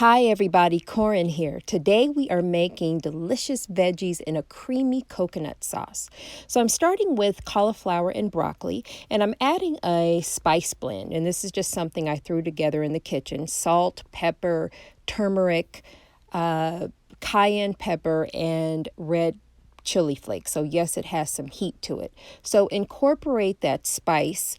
Hi everybody, Corin here. Today we are making delicious veggies in a creamy coconut sauce. So I'm starting with cauliflower and broccoli, and I'm adding a spice blend. And this is just something I threw together in the kitchen. Salt, pepper, turmeric, cayenne pepper, and red chili flakes. So yes, it has some heat to it. So incorporate that spice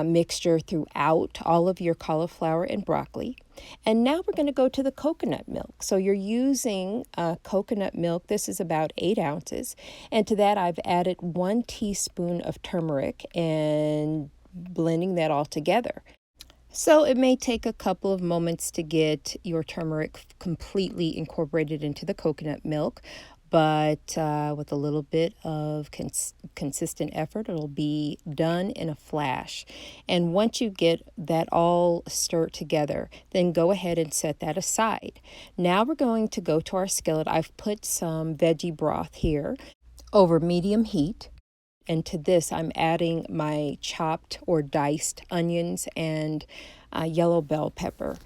mixture throughout all of your cauliflower and broccoli. And now we're going to go to the coconut milk. So you're using coconut milk. This is about 8 ounces. And to that I've added 1 teaspoon of turmeric and blending that all together. So it may take a couple of moments to get your turmeric completely incorporated into the coconut milk, but with a little bit of consistent effort, it'll be done in a flash. And once you get that all stirred together, then go ahead and set that aside. Now we're going to go to our skillet. I've put some veggie broth here over medium heat. And to this, I'm adding my chopped or diced onions and yellow bell pepper.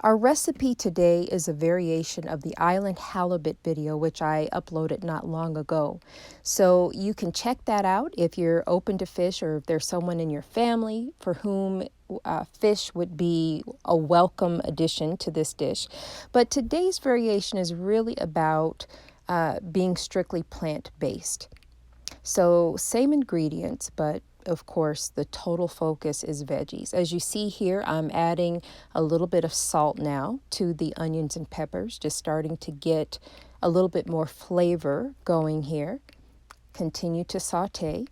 Our recipe today is a variation of the Island Halibut video, which I uploaded not long ago. So you can check that out if you're open to fish, or if there's someone in your family for whom fish would be a welcome addition to this dish. But today's variation is really about being strictly plant-based. So same ingredients, but of course the total focus is veggies. As you see here, I'm adding a little bit of salt now to the onions and peppers, just starting to get a little bit more flavor going here. Continue to saute.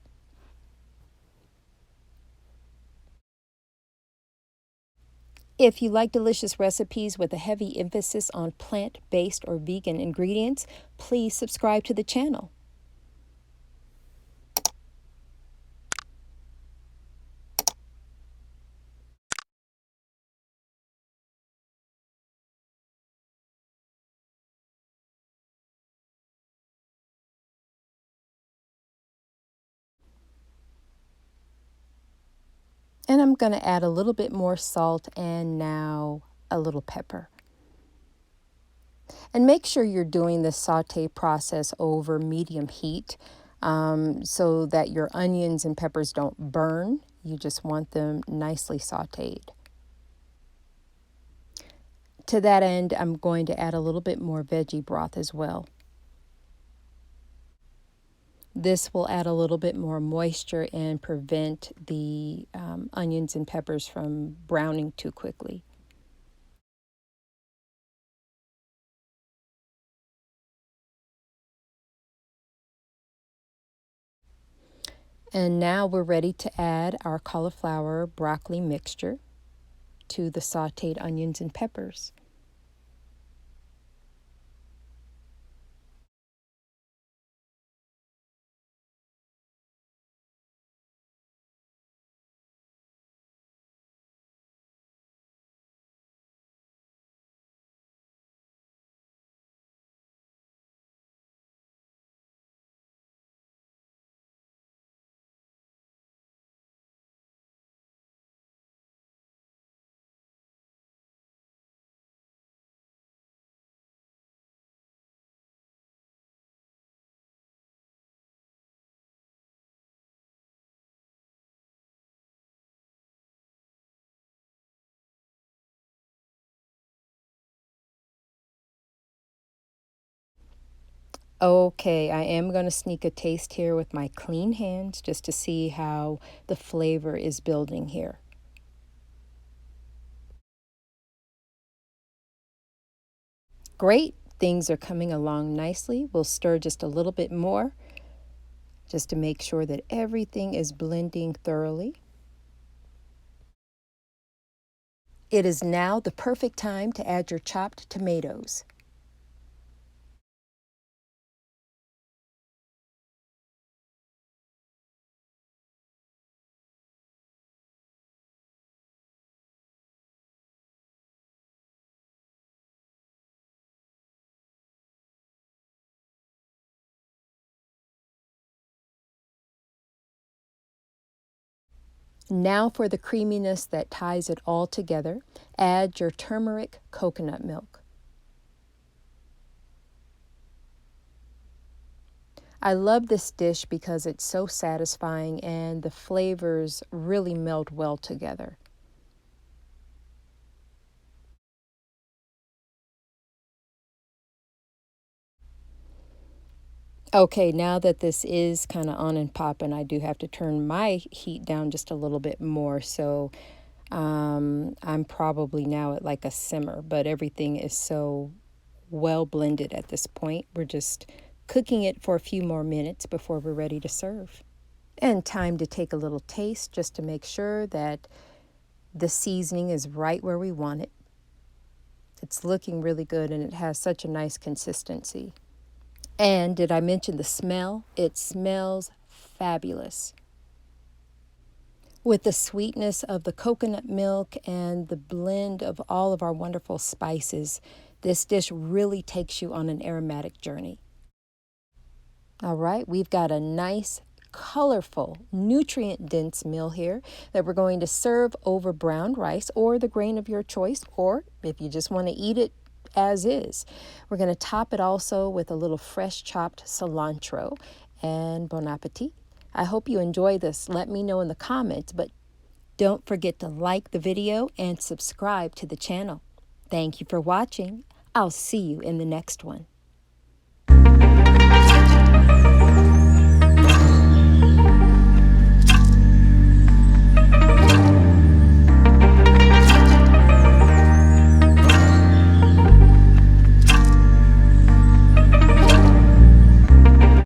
If you like delicious recipes with a heavy emphasis on plant-based or vegan ingredients, please subscribe to the channel. And I'm going to add a little bit more salt and now a little pepper. And make sure you're doing the saute process over medium heat so that your onions and peppers don't burn. You just want them nicely sauteed. To that end, I'm going to add a little bit more veggie broth as well. This will add a little bit more moisture and prevent the onions and peppers from browning too quickly. And now we're ready to add our cauliflower broccoli mixture to the sauteed onions and peppers. Okay, I am going to sneak a taste here with my clean hands just to see how the flavor is building here. Great, things are coming along nicely. We'll stir just a little bit more just to make sure that everything is blending thoroughly. It is now the perfect time to add your chopped tomatoes. Now for the creaminess that ties it all together, add your turmeric coconut milk. I love this dish because it's so satisfying and the flavors really meld well together. Okay, now that this is kind of on and popping, I do have to turn my heat down just a little bit more. So I'm probably now at like a simmer, but everything is so well blended at this point. We're just cooking it for a few more minutes before we're ready to serve. And time to take a little taste just to make sure that the seasoning is right where we want it. It's looking really good and it has such a nice consistency. And did I mention the smell? It smells fabulous. With the sweetness of the coconut milk and the blend of all of our wonderful spices, this dish really takes you on an aromatic journey. All right, we've got a nice, colorful, nutrient-dense meal here that we're going to serve over brown rice or the grain of your choice, or if you just want to eat it as is. We're going to top it also with a little fresh chopped cilantro, and bon appetit. I hope you enjoy this. Let me know in the comments, but don't forget to like the video and subscribe to the channel. Thank you for watching. I'll see you in the next one.